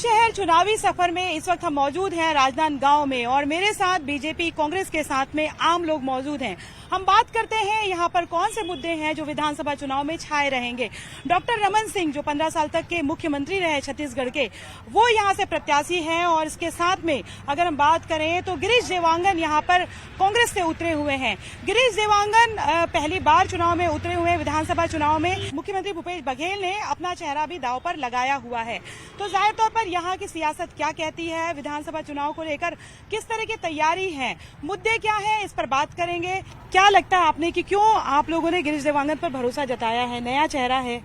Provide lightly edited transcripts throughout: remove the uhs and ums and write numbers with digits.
शहर चुनावी सफर में इस वक्त हम मौजूद हैं राजनांदगांव में और मेरे साथ बीजेपी कांग्रेस के साथ में आम लोग मौजूद हैं। हम बात करते हैं यहाँ पर कौन से मुद्दे हैं जो विधानसभा चुनाव में छाए रहेंगे। डॉक्टर रमन सिंह जो 15 साल तक के मुख्यमंत्री रहे छत्तीसगढ़ के, वो यहाँ से प्रत्याशी हैं और इसके साथ में अगर हम बात करें तो गिरीश देवांगन यहाँ पर कांग्रेस से उतरे हुए हैं। गिरीश देवांगन पहली बार चुनाव में उतरे हुए विधानसभा चुनाव में मुख्यमंत्री भूपेश बघेल ने अपना चेहरा भी दांव पर लगाया हुआ है। तो जाहिर तौर पर यहाँ की सियासत क्या कहती है, विधानसभा चुनाव को लेकर किस तरह की तैयारी है, मुद्दे क्या है, इस पर बात करेंगे। क्या लगता है आपने कि क्यों आप लोगों ने गिरीश देवांगन पर भरोसा जताया है? नया चेहरा है।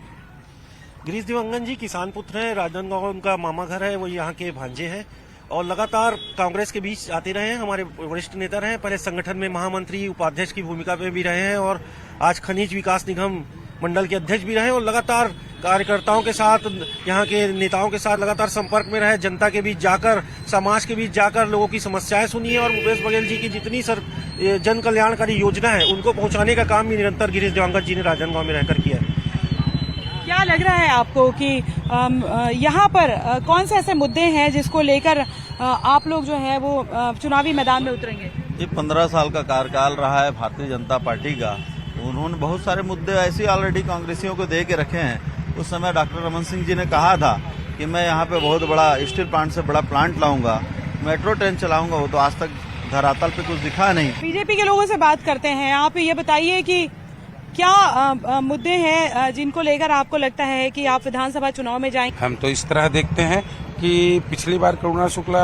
गिरीश देवांगन जी किसान पुत्र हैं, राजनांदगांव उनका मामा घर है, वो यहाँ के भांजे हैं और लगातार कांग्रेस के बीच आते रहे हैं। हमारे वरिष्ठ नेता रहे, पहले संगठन में महामंत्री उपाध्यक्ष की भूमिका में भी रहे हैं और आज खनिज विकास निगम मंडल के अध्यक्ष भी रहे और लगातार कार्यकर्ताओं के साथ, यहाँ के नेताओं के साथ लगातार संपर्क में रहे, जनता के बीच जाकर, समाज के बीच जाकर लोगों की समस्याएं सुनी और भूपेश बघेल जी की जितनी जन कल्याणकारी योजना है उनको पहुंचाने का काम भी निरंतर गिरीश देवांगन जी ने राजनांदगांव में रहकर किया है। क्या लग रहा है आपको कि यहाँ पर कौन से ऐसे मुद्दे हैं जिसको लेकर आप लोग जो है वो चुनावी मैदान में उतरेंगे? ये 15 साल का कार्यकाल रहा है भारतीय जनता पार्टी का। उन्होंने बहुत सारे मुद्दे ऐसे ऑलरेडी कांग्रेसियों को दे के रखे हैं। उस समय डॉक्टर रमन सिंह जी ने कहा था कि मैं यहाँ पे बहुत बड़ा स्टील प्लांट से बड़ा प्लांट लाऊंगा, मेट्रो ट्रेन चलाऊंगा। वो तो आज तक धरातल पे कुछ दिखा नहीं। बीजेपी के लोगों से बात करते हैं। आप ये बताइए कि क्या मुद्दे हैं जिनको लेकर आपको लगता है कि आप विधानसभा चुनाव में जाएंगे? हम तो इस तरह देखते हैं कि पिछली बार करुणा शुक्ला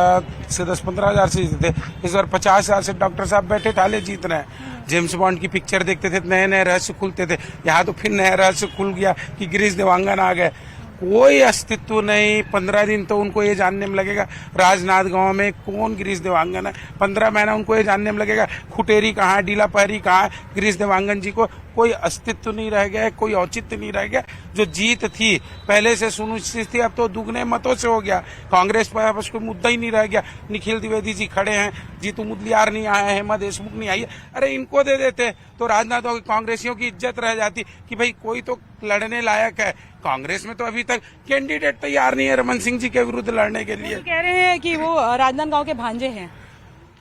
से 10-15 हजार से जीते थे, इस बार 50 हजार से डॉक्टर साहब बैठे ठाले जीत रहे हैं। जेम्स बॉन्ड की पिक्चर देखते थे, नए नए रहस्य खुलते थे। यहाँ तो फिर नया रहस्य खुल गया कि गिरीश देवांगन आ गए। कोई अस्तित्व नहीं। 15 दिन तो उनको ये जानने में लगेगा राजनांदगांव में कौन गिरीश देवांगन है। 15 महीना उनको ये जानने में लगेगा खुटेरी कहाँ है, डीला पहरी कहाँ है। गिरीश देवांगन जी को कोई अस्तित्व नहीं रह गया है, कोई औचित्य नहीं रह गया। जो जीत थी पहले से सुनिश्चित थी, अब तो दुगने मतों से हो गया। कांग्रेस पर बस कोई मुद्दा ही नहीं रह गया। निखिल द्विवेदी जी खड़े हैं, जीतू मुदलियार नहीं आए हैं, हेमा देशमुख नहीं आई है। अरे इनको दे देते तो राजनांदगांव की कांग्रेसियों की इज्जत रह जाती कि भाई कोई तो लड़ने लायक है। कांग्रेस में तो अभी तक कैंडिडेट तैयार नहीं है रमन सिंह जी के विरुद्ध लड़ने के लिए। कह रहे हैं कि वो राजनांदगांव के भांजे हैं।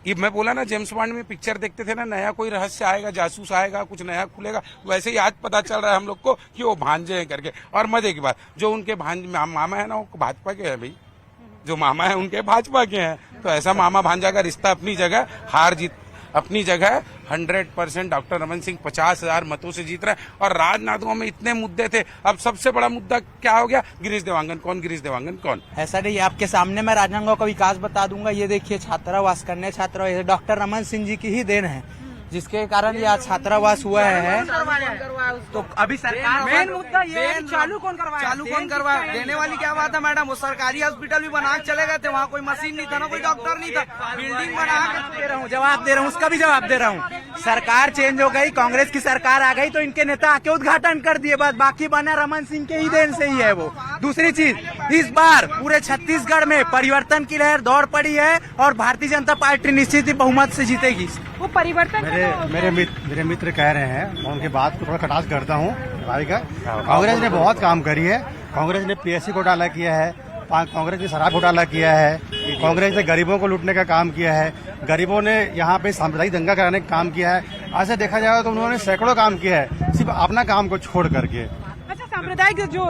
ये मैं बोला ना, जेम्स बॉन्ड में पिक्चर देखते थे ना, नया कोई रहस्य आएगा, जासूस आएगा, कुछ नया खुलेगा। वैसे ही आज पता चल रहा है हम लोग को कि वो भांजे हैं करके। और मजे की बात, जो उनके मामा है ना, वो भाजपा के हैं भाई। जो मामा है उनके भाजपा के हैं। तो ऐसा मामा भांजा का रिश्ता अपनी जगह, हार जीत अपनी जगह। 100% डॉक्टर रमन सिंह 50 हजार मतों से जीत रहे हैं। और राजनांदगांव में इतने मुद्दे थे, अब सबसे बड़ा मुद्दा क्या हो गया? गिरीश देवांगन कौन, गिरीश देवांगन कौन। ऐसा नहीं, आपके सामने मैं राजनांदगांव का विकास बता दूंगा। ये देखिए छात्रावास, कन्या छात्रावास डॉक्टर रमन सिंह जी की ही देन है, जिसके कारण ये आज छात्रावास हुआ है। तो अभी सरकार मेन मुद्दा ये है, चालू कौन करवाया? देने वाली क्या बात है मैडम? वो सरकारी हॉस्पिटल भी बना के चले गए थे, वहाँ कोई मशीन नहीं था ना, कोई डॉक्टर नहीं था, बिल्डिंग बना के दे रहा हूँ, जवाब दे रहा हूँ, उसका भी जवाब दे रहा हूँ। सरकार चेंज हो गई, कांग्रेस की सरकार आ गई तो इनके नेता आके उद्घाटन कर दिए, बस बाकी बना रमन सिंह के ही देन से ही है वो। दूसरी चीज, इस बार पूरे छत्तीसगढ़ में परिवर्तन की लहर दौड़ पड़ी है और भारतीय जनता पार्टी निश्चित ही बहुमत से जीतेगी। वो परिवर्तन मेरे मित्र कह रहे हैं, मैं उनकी बात को थोड़ा खटास करता हूँ। कांग्रेस ने बहुत काम करी है। कांग्रेस ने PSC घोटाला किया है, कांग्रेस ने शराब घोटाला किया है, कांग्रेस ने गरीबों को लूटने का काम किया है, गरीबों ने यहाँ पे सांप्रदायिक दंगा कराने का काम किया है। ऐसे देखा जाए तो उन्होंने सैकड़ों काम किया है, सिर्फ अपना काम को छोड़ करके। अच्छा, सांप्रदायिक जो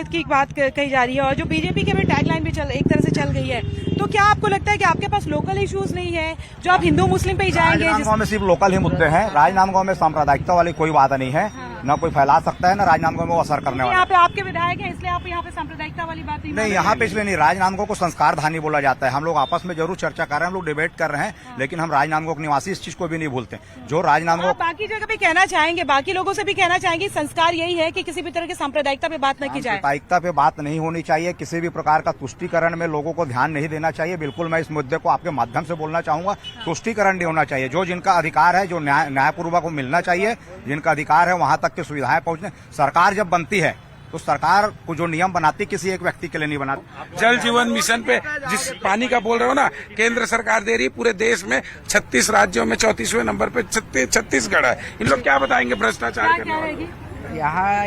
की बात कही जा रही है और जो बीजेपी के भी टैगलाइन भी एक तरह से चल गई है, तो क्या आपको लगता है कि आपके पास लोकल इश्यूज नहीं है जो आप हिंदू मुस्लिम पे ही जाएंगे? राजनांदगांव में सिर्फ लोकल ही मुद्दे हैं। राजनांदगांव में सांप्रदायिकता वाली कोई बात नहीं है। न कोई फैला सकता है, न राजनांदगांव में वो असर करने वाला। यहाँ पे आपके विधायक हैं, इसलिए आप यहाँ पे सांप्रदायिकता वाली बात नहीं, यहाँ पे इसलिए नहीं। राजनांदगांव को संस्कार धानी बोला जाता है। हम लोग आपस में जरूर चर्चा कर रहे हैं, हम लोग डिबेट कर रहे हैं, लेकिन हम राजनांदगांव के निवासी इस चीज को भी नहीं भूलते। जो राजनांदगांव बाकी जगह भी कहना चाहेंगे, बाकी लोगों से भी कहना चाहेंगे, संस्कार यही है कि किसी भी तरह की सांप्रदायिकता पे बात न की जाए। सांप्रदायिकता पे बात नहीं होनी चाहिए, किसी भी प्रकार का तुष्टीकरण में लोगों को ध्यान नहीं देना चाहिए। बिल्कुल मैं इस मुद्दे को आपके माध्यम से बोलना चाहूंगा, तुष्टीकरण नहीं होना चाहिए। जो जिनका अधिकार है, जो न्यायपूर्वक को मिलना चाहिए, जिनका अधिकार है वहां तक की सुविधाएं पहुंचने। सरकार जब बनती है तो सरकार को जो नियम बनाती किसी एक व्यक्ति के लिए नहीं बनाती। जल जीवन मिशन पे जिस पानी का बोल रहे हो ना, केंद्र सरकार दे रही, पूरे देश में 36 राज्यों में 34वें नंबर पे छत्तीसगढ़ है। इन लोग क्या बताएंगे भ्रष्टाचार करने वाले? यहाँ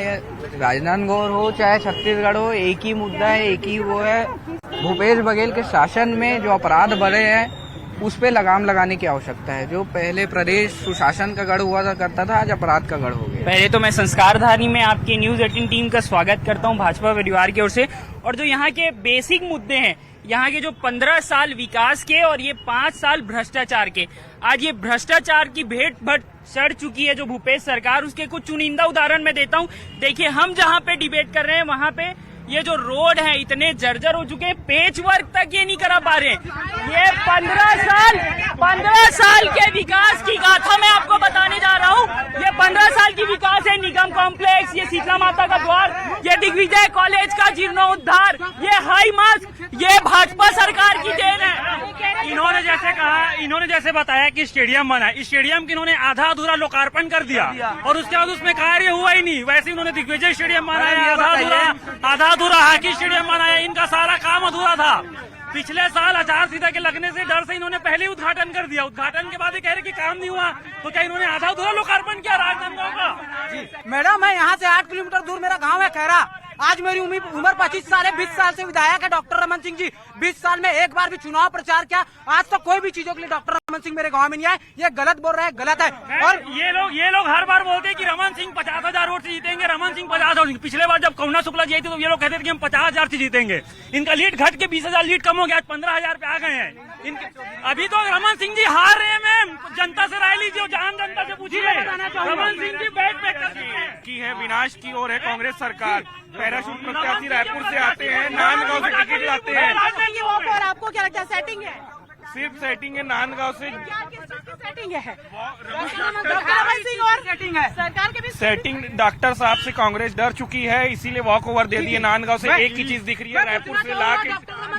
राजनांदगांव हो चाहे छत्तीसगढ़ हो, एक ही मुद्दा है, एक ही वो है, भूपेश बघेल के शासन में जो अपराध बढ़े हैं उस पे लगाम लगाने की आवश्यकता है। जो पहले प्रदेश सुशासन का गढ़ हुआ करता था, आज अपराध का गढ़ हो गया। पहले तो मैं संस्कारधारी में आपकी न्यूज 18 टीम का स्वागत करता हूं भाजपा परिवार की ओर से। और जो यहाँ के बेसिक मुद्दे हैं, यहाँ के जो 15 साल विकास के और ये 5 साल भ्रष्टाचार के, आज ये भ्रष्टाचार की भेंट भट चढ़ चुकी है जो भूपेश सरकार, उसके कुछ चुनिंदा उदाहरण मैं देता हूँ। देखिए, हम जहाँ पे डिबेट कर रहे हैं वहाँ पे ये जो रोड है इतने जर्जर हो चुके हैं, पेच वर्क तक ये नहीं करा पा रहे। ये 15 साल के विकास की गाथा मैं आपको बताने जा रहा हूँ। ये 15 साल की विकास है, निगम कॉम्प्लेक्स, ये शीतला माता का द्वार, ये दिग्विजय कॉलेज का जीर्णोद्धार, ये हाई मास्क, ये भाजपा सरकार की देन है। इन्होंने जैसे कहा, इन्होंने जैसे बताया कि स्टेडियम बना, इस स्टेडियम की इन्होंने आधा अधूरा लोकार्पण कर दिया और उसके बाद उसमें कार्य हुआ ही नहीं। वैसे इन्होंने दिग्विजय स्टेडियम बनाया, आधा अधूरा हॉकी स्टेडियम बनाया, इनका सारा काम अधूरा था। पिछले साल आचार संहिता के लगने से डर से इन्होंने पहले उद्घाटन कर दिया, उद्घाटन के बाद ये कह रहे कि काम नहीं हुआ, तो क्या इन्होंने आधा अधूरा लोकार्पण किया राजनांदगांव का? मैडम, मैं यहाँ से 8 किलोमीटर दूर मेरा गाँव है खैरा। आज मेरी उम्र 25 साल है, 20 साल से विधायक है डॉक्टर रमन सिंह जी। 20 साल में एक बार भी चुनाव प्रचार किया, आज तक कोई भी चीजों के लिए डॉक्टर रमन सिंह मेरे गांव में नहीं आए। ये गलत बोल रहे हैं, गलत है। और ये लोग हर बार बोलते हैं कि रमन सिंह 50,000 वोट से जीतेंगे, रमन सिंह 50,000। पिछले बार जब करुणा शुक्ला जी आई थी तो ये लोग कहते थे कि हम 50,000 से जीतेंगे। इनका लीड घट के 20,000 लीड कम हो गया, आज 15,000 पे आ गए हैं। अभी तो रमन सिंह जी हार रहे हैं मैम, जनता से राय लीजिए, जान जनता से पूछिए। रमन सिंह जी बैठ की है, विनाश की ओर है कांग्रेस सरकार। पैराशूट प्रत्याशी रायपुर से आते हैं, नांदगांव से टिकट लाते हैं। और आपको क्या लगता है, सेटिंग है? सिर्फ सेटिंग है, नांदगांव से सेटिंग है। डॉक्टर रमन सिंह और सेटिंग है, सरकार के भी सेटिंग। डॉक्टर साहब से कांग्रेस डर चुकी है, इसीलिए वॉक ओवर दे दिए। नांदगांव से एक ही चीज दिख रही है, रायपुर से ला के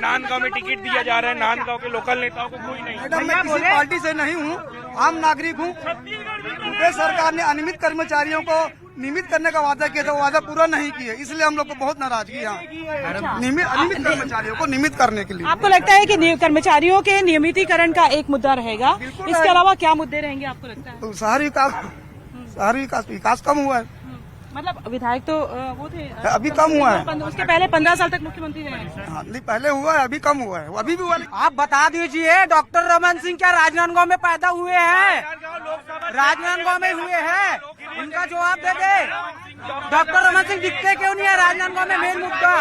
नांदगांव में टिकट दिया जा रहा है। नांदगांव के लोकल नेताओं को कोई नहीं। मैडम, मैं किसी पार्टी से नहीं हूँ, आम नागरिक हूँ। भूपेश सरकार ने अनियमित कर्मचारियों को नियमित करने का वादा किया था, वो वादा पूरा नहीं किया, इसलिए हम लोग को बहुत नाराजगी है अनियमित कर्मचारियों को नियमित करने के लिए। आपको लगता है कि कर्मचारियों के नियमितीकरण का एक मुद्दा रहेगा, इसके अलावा क्या मुद्दे रहेंगे आपको लगता है? तो शहरी विकास कम हुआ है। मतलब विधायक तो वो थे, अभी कम हुआ है। उसके पहले 15 साल तक मुख्यमंत्री रहे। हाँ, नहीं, पहले हुआ है, अभी कम हुआ है, अभी भी हुआ है। आप बता दीजिए, डॉक्टर रमन सिंह क्या राजनांदगांव में पैदा हुए हैं? राजनांदगांव में हुए हैं, उनका जवाब दे दे। डॉक्टर रमन सिंह दिखते क्यों नहीं है राजनांदगांव में? मेन मुद्दा,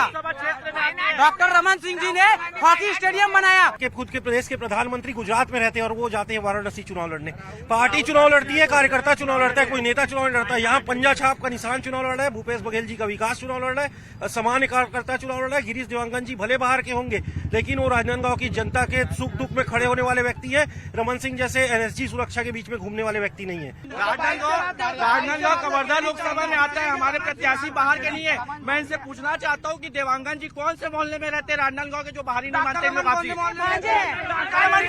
डॉक्टर रमन सिंह जी ने हॉकी स्टेडियम बनाया। खुद के प्रदेश के प्रधानमंत्री गुजरात में रहते हैं और वो जाते हैं वाराणसी चुनाव लड़ने। पार्टी चुनाव लड़ती है, कार्यकर्ता चुनाव लड़ता है, कोई नेता चुनाव नहीं लड़ता है। यहाँ पंजा छाप का निशान चुनाव लड़ रहा है, भूपेश बघेल जी का विकास चुनाव लड़ रहा है, सामान्य कार्यकर्ता चुनाव लड़ रहा है। गिरीश देवांगन जी भले बाहर के होंगे, लेकिन वो राजनांदगांव की जनता के सुख दुख में खड़े होने वाले व्यक्ति है। रमन सिंह जैसे एनएसजी सुरक्षा के बीच में घूमने वाले व्यक्ति नहीं है। राजनांदगांव कवर्धा लोकसभा में आता है, हमारे प्रत्याशी बाहर के नहीं है। मैं इनसे पूछना चाहता हूँ कि देवांगन जी कौन से मोहल्ले में रहते हैं राजनांदगांव के, जो बाहरी नहीं मानते? डॉक्टर रमन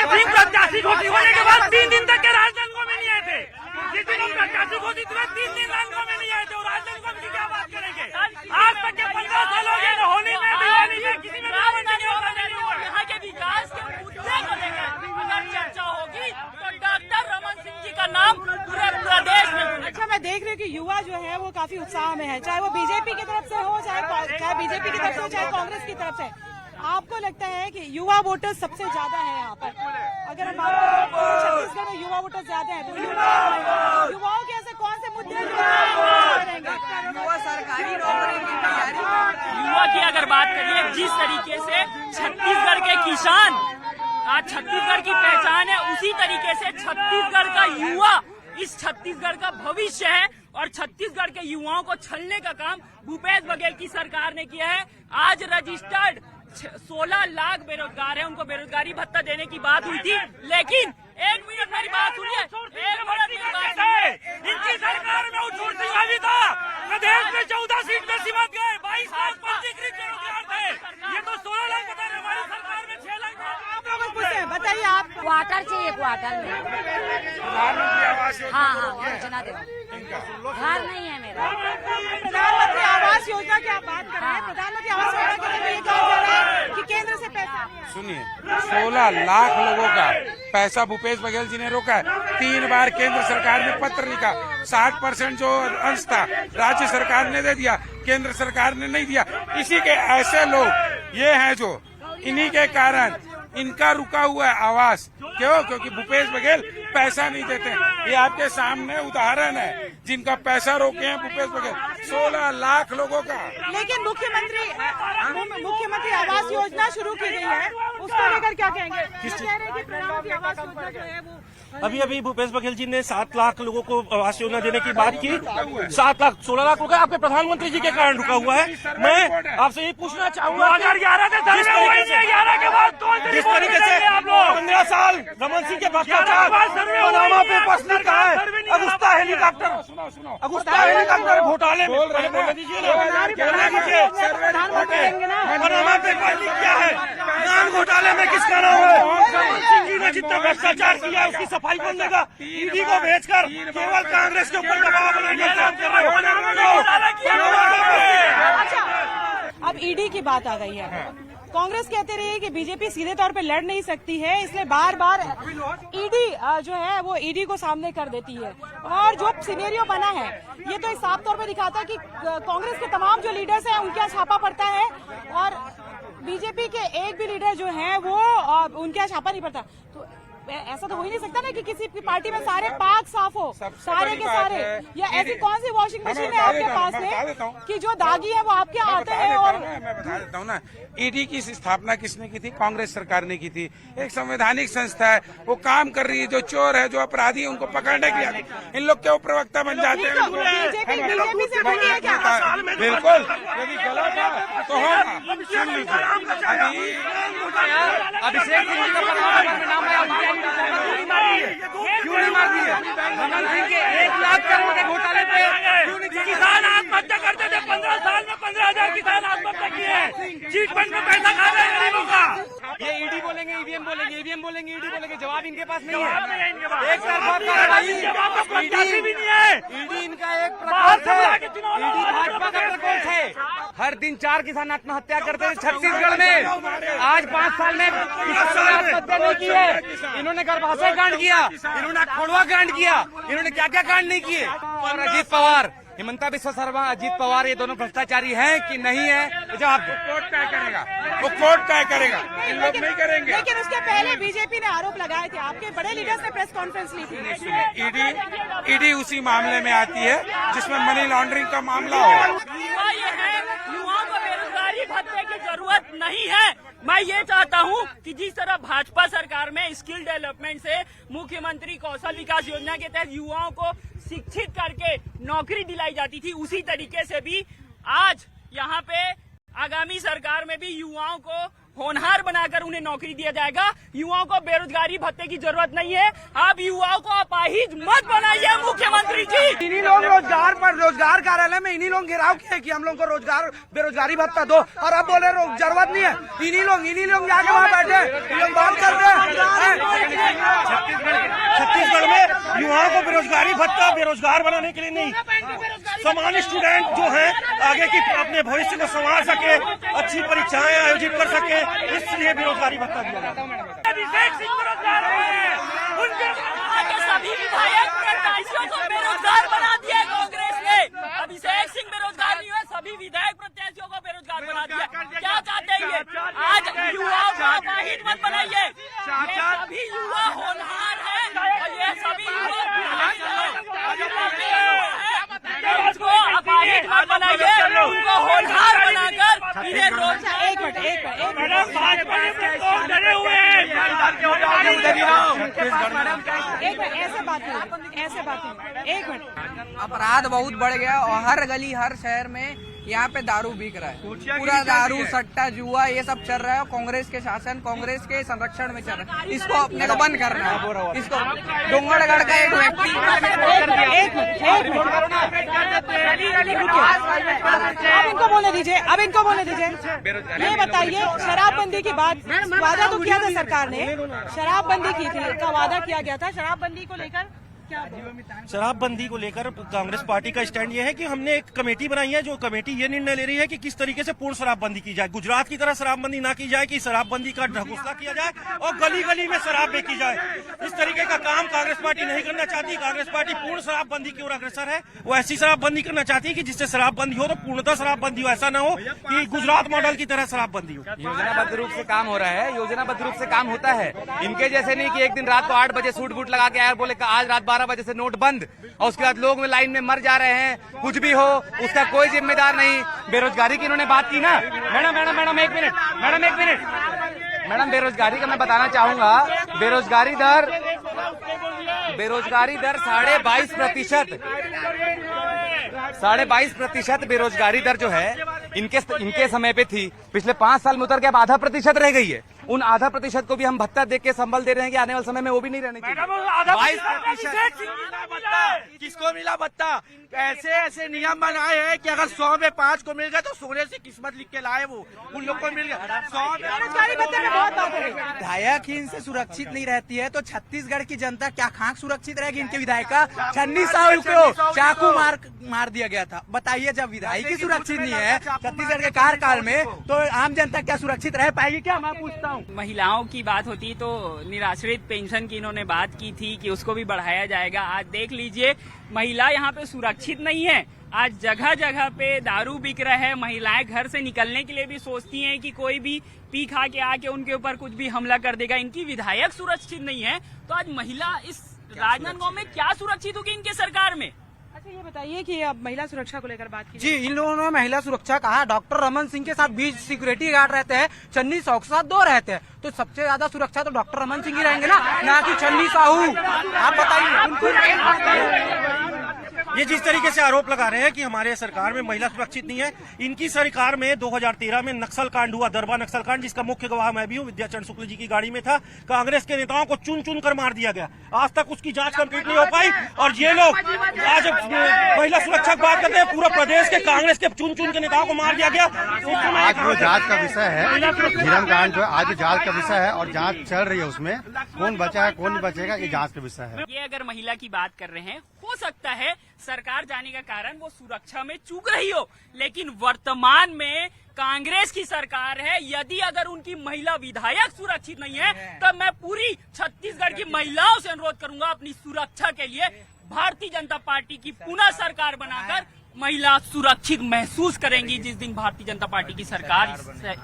सिंह प्रत्याशी घोषित होने के बाद 3 दिन तक के राजनांदगांव में नहीं आए थे। जिस दिन हम प्रत्याशी घोषित हुए 3 दिन राजनांदगांव में नहीं आए थे, और राजनांदगांव की क्या बात करेंगे? आज तक के 15 साल हो गए, होली में दिवाली में किसी में यहाँ के विकास के मुद्दे को लेकर अगर चर्चा होगी तो डॉक्टर रमन सिंह जी का नाम पूरे प्रदेश में। अच्छा, मैं देख रही हूँ कि युवा जो है वो काफी उत्साह में है, चाहे वो बीजेपी की तरफ से हो, चाहे बीजेपी की तरफ से हो, चाहे कांग्रेस की तरफ से। आपको लगता है कि युवा वोटर सबसे ज्यादा है यहाँ पर? अगर हम छत्तीसगढ़ में युवा वोटर ज्यादा है, तो युवाओं के ऐसे कौन से मुद्दे सरकारी नौकरी की तैयारी। युवा की अगर बात करिए, जिस तरीके से छत्तीसगढ़ के किसान आज छत्तीसगढ़ की पहचान है, उसी तरीके से छत्तीसगढ़ का युवा इस छत्तीसगढ़ का भविष्य है। और छत्तीसगढ़ के युवाओं को छलने का काम भूपेश बघेल की सरकार ने किया है। आज रजिस्टर्ड 16 लाख बेरोजगार है, उनको बेरोजगारी भत्ता देने की बात हुई थी, लेकिन एक मिनट मेरी बात सुनिए, एक मिनट मेरी बात सुनिए। इनकी सरकार में उछूर सिंह भी था, प्रदेश में 14 सीट में सिमट गए, 22 लाख पंजीकृत बेरोजगार थे। ये तो 16 लाख बता रहे, हमारी सरकार में 6 लाख। बताइए आप। क्वार्टर चाहिए, क्वार्टर में। हाँ, योजना दे। घर नहीं है मेरा। प्रधानमंत्री आवास योजना की आप बात कर रहे हैं, प्रधानमंत्री आवास योजना के लिए ये कहा जा रहा है कि केंद्र से पैसा। सुनिए, 16 लाख लोगों का पैसा भूपेश बघेल जी ने रोका है। 3 बार केंद्र सरकार ने पत्र लिखा, 60% जो अंश था राज्य सरकार ने दे दिया, केंद्र सरकार ने नहीं दिया। इसी के ऐसे लोग ये हैं जो इन्हीं के कारण इनका रुका हुआ है आवास। क्यों? क्योंकि भूपेश बघेल पैसा नहीं देते। ये आपके सामने उदाहरण है जिनका पैसा रोके हैं भूपेश बघेल, 16 लाख लोगों का। लेकिन मुख्यमंत्री आवास योजना शुरू की गई है, उसको लेकर क्या कहेंगे? कह रहे हैं कि प्रधानमंत्री आवास योजना जो है वो अभी भूपेश बघेल जी ने 7 लाख लोगों को आवास योजना देने की बात की। 7 लाख 16 लाख रुपए आपके प्रधानमंत्री जी के कारण रुका हुआ है। मैं आपसे ये पूछना चाहूंगा 2011 से 11 के बाद जिस तरीके से 15 साल रमन सिंह के भ्रष्टाचार, पनामा पेपर्स लीक है, अगुस्ता हेलीकॉप्टर घोटाले में पनामा पेपर लीक किया है, नाम घोटाले में किसका नाम है? रमन सिंह जी ने जितना भ्रष्टाचार किया है उसकी सफाई कौन देगा? ईडी को भेजकर केवल कांग्रेस के ऊपर दबाव बनाने का काम कर रहे हो। अच्छा, अब ईडी की बात आ गई है। कांग्रेस कहते रही है कि बीजेपी सीधे तौर पे लड़ नहीं सकती है, इसलिए बार बार ईडी जो है वो ईडी को सामने कर देती है। और जो सिनेरियो बना है ये तो साफ तौर पे दिखाता है कि कांग्रेस के तमाम जो लीडर्स हैं उनके यहाँ छापा पड़ता है और बीजेपी के एक भी लीडर जो है वो उनके यहाँ छापा नहीं पड़ता। तो ऐसा तो हो ही नहीं सकता ना कि किसी की पार्टी में सारे पाक साफ हो, सारे के सारे। या ऐसी कौन सी वॉशिंग मशीन है आपके पास में कि जो दागी है वो आपके आते हैं? और मैं बता देता हूँ ना, ईडी की स्थापना किसने की थी? कांग्रेस सरकार ने की थी। एक संवैधानिक संस्था है, वो काम कर रही है। जो चोर है, जो अपराधी है, उनको पकड़ने के लिए इन लोग क्यों प्रवक्ता बन जाते हैं? बीजेपी से बड़ी है क्या? बिल्कुल, यदि गलत है तो होगा। सुन लीजिए, अभिषेक सिंह का क्यों नहीं मार दिए? रमन सिंह के 1 लाख करोड़ के घोटाले पे क्यों नहीं? किसान आत्महत्या करते थे, 15 साल में 15,000 किसान आत्महत्या किए हैं। चीट फंड में पैसा खा रहे हैं गरीबों का। ये ईडी बोलेंगे, ईवीएम बोलेंगे, ईवीएम बोलेंगे, ईडी बोलेंगे, जवाब इनके पास नहीं है। इनके पास एक तरफा कार्रवाई, ईडी भी नहीं है। ईडी इनका एक प्रकोप है। ईडी भाजपा का प्रकोप है। हर दिन 4 किसान आत्महत्या करते हैं छत्तीसगढ़ में। आज 5 साल में किसानों ने आत्महत्या नहीं की है। इन्होंने गर्भाशय कांड किया, इन्होंने खोड़वा कांड किया, इन्होंने क्या क्या कांड नहीं किए। और अजीत पवार, हिमंता बिस्वा शर्मा, अजीत पवार, ये दोनों भ्रष्टाचारी हैं कि नहीं है? जवाब दो। कोर्ट तय करेगा, वो कोर्ट तय करेगा, इन लोग नहीं करेंगे। लेकिन उसके पहले बीजेपी ने आरोप लगाए थे, आपके बड़े लीडर्स ने प्रेस कॉन्फ्रेंस ली थी। ईडी उसी मामले में आती है जिसमें मनी लॉन्ड्रिंग का मामला हो। युवाओं को बेरोजगारी भत्ते की जरूरत नहीं है। मैं ये चाहता हूँ कि जिस तरह भाजपा सरकार में स्किल डेवलपमेंट से मुख्यमंत्री कौशल विकास योजना के तहत युवाओं को शिक्षित करके नौकरी दिलाई जाती थी, उसी तरीके से भी आज यहाँ पे आगामी सरकार में भी युवाओं को होनहार बनाकर उन्हें नौकरी दिया जाएगा। युवाओं को बेरोजगारी भत्ते की जरूरत नहीं है। आप युवाओं को अपाहिज मत बनाइए मुख्यमंत्री जी। इन्हीं लोग रोजगार कार्यालय में इन्हीं लोग घेराव किए कि हम लोग को रोजगार बेरोजगारी भत्ता दो, और अब बोले जरूरत नहीं है। इन्हीं लोग जाके वहाँ बैठे, इन लोग बात करते हैं। छत्तीसगढ़ में युवाओं को बेरोजगारी भत्ता बेरोजगार बनाने के लिए नहीं, सामान्य स्टूडेंट जो है आगे की अपने भविष्य को संवार सके, अच्छी परीक्षाएं आयोजित कर सके, इसलिए बेरोजगारी भत्ता दिया जाता है। अभिषेक सिंह बेरोजगार हैं, उनके सभी विधायक प्रत्याशियों को बेरोजगार बना दिया कांग्रेस ने। अभिषेक सिंह बेरोजगार नहीं हुए, सभी विधायक प्रत्याशियों को बेरोजगार बना दिया। क्या चाहते हैं ये? आज युवाओं को अपाहिज मत बनाइए। ये सभी युवा होनहार हैं और ये सभी युवा उसको अपाहिज मत बनाइए, उनको होनहार बनाकर इन्हें रोजगार। एक मिनट ऐसे बात नहीं। एक मिनट, अपराध बहुत बढ़ गया और हर गली हर शहर में यहाँ पे दारू बिक रहा है। पूरा दारू, सट्टा, जुआ ये सब चल रहा है। कांग्रेस के शासन, कांग्रेस के संरक्षण में चल रहा है। इसको अपने को बंद करना है। इसको डोंगरगढ़ का एक व्यक्ति अब इनको बोलने दीजिए। ये बताइए, शराबबंदी की बात, वादा तो किया था सरकार ने, शराबबंदी की थी, का वादा किया गया था। शराबबंदी को लेकर शराबबंदी को लेकर कांग्रेस पार्टी का स्टैंड ये है कि हमने एक कमेटी बनाई है, जो कमेटी ये निर्णय ले रही है कि किस तरीके से पूर्ण शराबबंदी की जाए। गुजरात की तरह शराबबंदी ना की जाए कि शराबबंदी का ढकोसला किया जाए और गली गली में शराब बेची जाए। इस तरीके का काम कांग्रेस पार्टी नहीं करना चाहती। कांग्रेस पार्टी पूर्ण शराबबंदी की ओर अग्रसर है। वो ऐसी शराबबंदी करना चाहती है कि जिससे शराबबंदी हो तो पूर्णतः शराबबंदी हो, ऐसा ना हो कि गुजरात मॉडल की तरह शराबबंदी हो। योजनाबद्ध रूप से काम हो रहा है, योजनाबद्ध रूप से काम होता है। इनके जैसे नहीं कि एक दिन रात को 8 बजे सूट बूट लगा के आए बोले आज रात 12 बजे से नोट बंद, और उसके बाद लोग में लाइन में मर जा रहे हैं। कुछ भी हो उसका कोई जिम्मेदार नहीं। बेरोजगारी की इन्होंने बात की ना। मैडम एक मिनट मैडम, बेरोजगारी का मैं बताना चाहूंगा। बेरोजगारी दर 22% बेरोजगारी दर जो है इनके समय पे थी। पिछले 5 साल में उतर के अब आधा प्रतिशत रह गई है। उन आधा प्रतिशत को भी हम भत्ता देके के संबल दे रहे हैं कि आने वाले समय में वो भी नहीं रहने चाहिए। 22% किसको मिला भत्ता? ऐसे नियम बनाए हैं कि अगर 100 में 5 को मिल गया तो सोने से किस्मत लिख के लाए वो, उन लोग को मिल गया। 100 में विधायक ही इनसे सुरक्षित नहीं रहती है तो छत्तीसगढ़ की जनता क्या खाक सुरक्षित रहेगी? इनके विधायक का 26 साल को चाकू मार दिया गया था। बताइए, जब विधायक ही सुरक्षित नहीं है छत्तीसगढ़ के कार्यकाल में तो आम जनता क्या सुरक्षित रह पाएगी? क्या मैं पूछता हूँ। महिलाओं की बात होती तो निराश्रित पेंशन की इन्होंने बात की थी कि उसको भी बढ़ाया जाएगा। आज देख लीजिए, महिला यहाँ पे सुरक्षित नहीं है। आज जगह जगह पे दारू बिक रहा है। महिलाएं घर से निकलने के लिए भी सोचती हैं कि कोई भी पी खा के आके उनके ऊपर कुछ भी हमला कर देगा। इनकी विधायक सुरक्षित नहीं है तो आज महिला इस राजनांदगांव में क्या सुरक्षित होगी इनके सरकार में? अच्छा, ये बताइए कि अब महिला सुरक्षा को लेकर बात की जी, इन लोगों ने महिला सुरक्षा कहा। डॉक्टर रमन सिंह के साथ 20 सिक्योरिटी गार्ड रहते हैं, चन्नी साहू के साथ 2 रहते हैं। तो सबसे ज्यादा सुरक्षा तो डॉक्टर रमन सिंह ही रहेंगे ना कि चन्नी साहू। आप बताइए। ये जिस तरीके से आरोप लगा रहे हैं कि हमारे सरकार में महिला सुरक्षित नहीं है, इनकी सरकार में 2013 में नक्सल कांड हुआ, दरबा नक्सल कांड, जिसका मुख्य गवाह मैं भी हूँ। विद्याचरण शुक्ल जी की गाड़ी में था। कांग्रेस के नेताओं को चुन चुन कर मार दिया गया। आज तक उसकी जांच कंप्लीट नहीं हो पाई और ये लोग आज महिला सुरक्षा की बात करते हैं। पूरा प्रदेश के कांग्रेस के चुन चुन के नेताओं को मार दिया गया। आज वो जांच का विषय है, झीरम कांड जो आज जांच का विषय है और जांच चल रही है। उसमें कौन बचा है कौन नहीं बचेगा ये जांच का विषय है। ये अगर महिला की बात कर रहे हैं, हो सकता है सरकार जाने का कारण वो सुरक्षा में चूक रही हो, लेकिन वर्तमान में कांग्रेस की सरकार है। यदि अगर उनकी महिला विधायक सुरक्षित नहीं है तो मैं पूरी छत्तीसगढ़ की महिलाओं से अनुरोध करूंगा अपनी सुरक्षा के लिए भारतीय जनता पार्टी की पुनः सरकार बनाकर महिला सुरक्षित महसूस करेंगी जिस दिन भारतीय जनता पार्टी की सरकार इस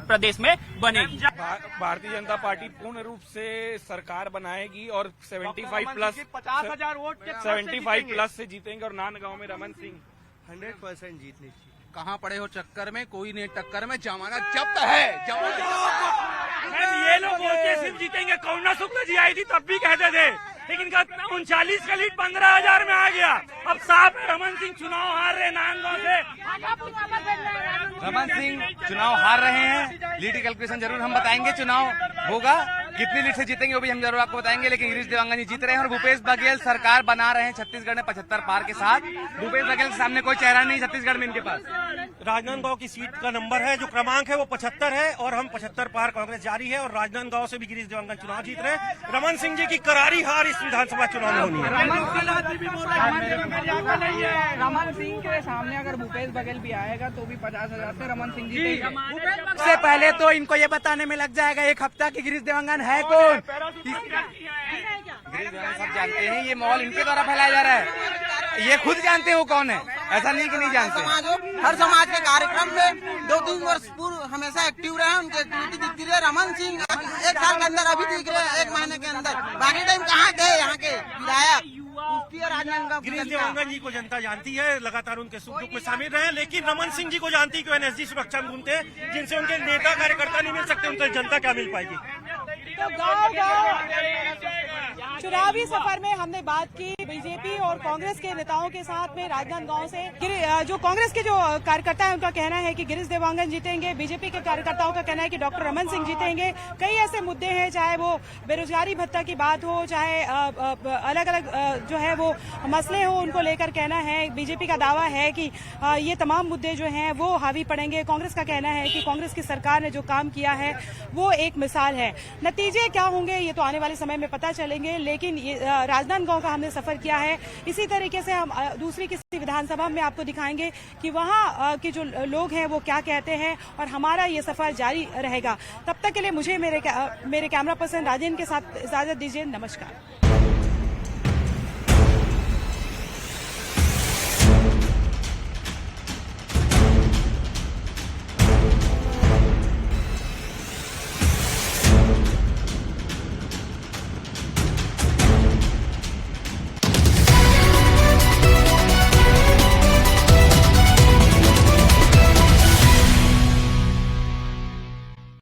प्रदेश में बनेगी। भारतीय जनता पार्टी पूर्ण रूप से सरकार बनाएगी और 75 प्लस 50,000 वोट 75 प्लस से जीतेंगे और नांदगांव में रमन सिंह 100% जीत लीजिए। कहाँ पड़े हो चक्कर में? कोई नहीं टक्कर में। जमानत जब्त है। ये लोग बोलते सिर्फ जीतेंगे। करुणा शुक्ल जी आई थी तब भी कहते थे, लेकिन 39 का लीड 15,000 में आ गया। अब साहब रमन सिंह चुनाव हार रहे नांदगांव से। रमन सिंह चुनाव हार रहे हैं। लीड कैलकुलेशन जरूर हम बताएंगे। चुनाव होगा, कितनी लीड से जीतेंगे वो भी हम जरूर आपको बताएंगे। लेकिन गिरीश देवांगन जी जीत रहे हैं और भूपेश बघेल सरकार बना रहे हैं छत्तीसगढ़ में 75 पार के साथ। भूपेश बघेल के सामने कोई चेहरा नहीं छत्तीसगढ़ में इनके पास। राजनांदगांव की सीट का नंबर है, जो क्रमांक है वो 75 है और हम 75 पार कांग्रेस जारी है। और राजनांदगांव से भी गिरीश देवांगन चुनाव जीत रहे हैं। रमन सिंह जी की करारी हार इस विधानसभा चुनाव में होनी है। रमन सिंह के सामने अगर भूपेश बघेल भी आएगा तो भी 50,000 से रमन सिंह जीतेगा। से पहले तो इनको ये बताने में लग जाएगा 1 हफ्ता कि गिरीश देवांगन है कौन। गिरीश देवांगन सब जानते हैं, ये माहौल इनके द्वारा फैलाया जा रहा है। ये खुद जानते हैं वो कौन है, ऐसा नहीं कि नहीं जानते। हर समाज के कार्यक्रम में 2-3 वर्ष पूर्व हमेशा एक्टिव रहे। उनकी एक्टिविटी दिखती रही। रमन सिंह 1 साल के अंदर अभी दिख रहे हैं, 1 महीने के अंदर। बाकी टाइम कहाँ गए यहाँ के विधायक? गिरीश देवांगन जी को जनता जानती है, लगातार उनके सुख दुख में शामिल रहे। लेकिन रमन सिंह जी को जानती है कि एनएसजी सुरक्षा में घूमते हैं, जिनसे उनके नेता कार्यकर्ता नहीं मिल सकते, उनसे जनता क्या मिल पाएगी? तो गांव चुनावी सफर में हमने बात की बीजेपी और कांग्रेस के नेताओं के साथ में राजनांदगांव से। जो कांग्रेस के जो कार्यकर्ता है उनका कहना है कि गिरीश देवांगन जीतेंगे। बीजेपी के कार्यकर्ताओं का कहना है कि डॉक्टर रमन सिंह जीतेंगे। कई ऐसे मुद्दे हैं, चाहे वो बेरोजगारी भत्ता की बात हो, चाहे अलग अलग जो है वो मसले हो, उनको लेकर कहना है। बीजेपी का दावा है कि ये तमाम मुद्दे जो हैं वो हावी पड़ेंगे। कांग्रेस का कहना है कि कांग्रेस की सरकार ने जो काम किया है वो एक मिसाल है। नतीजे क्या होंगे ये तो आने वाले समय में पता चलेंगे। लेकिन राजनांदगांव का हमने सफर किया है। इसी तरीके से हम दूसरी किसी विधानसभा में आपको दिखाएंगे कि वहाँ के जो लोग हैं वो क्या कहते हैं, और हमारा ये सफर जारी रहेगा। तब तक के लिए मुझे मेरे कैमरा पर्सन राजेंद्र के साथ इजाजत दीजिए। नमस्कार।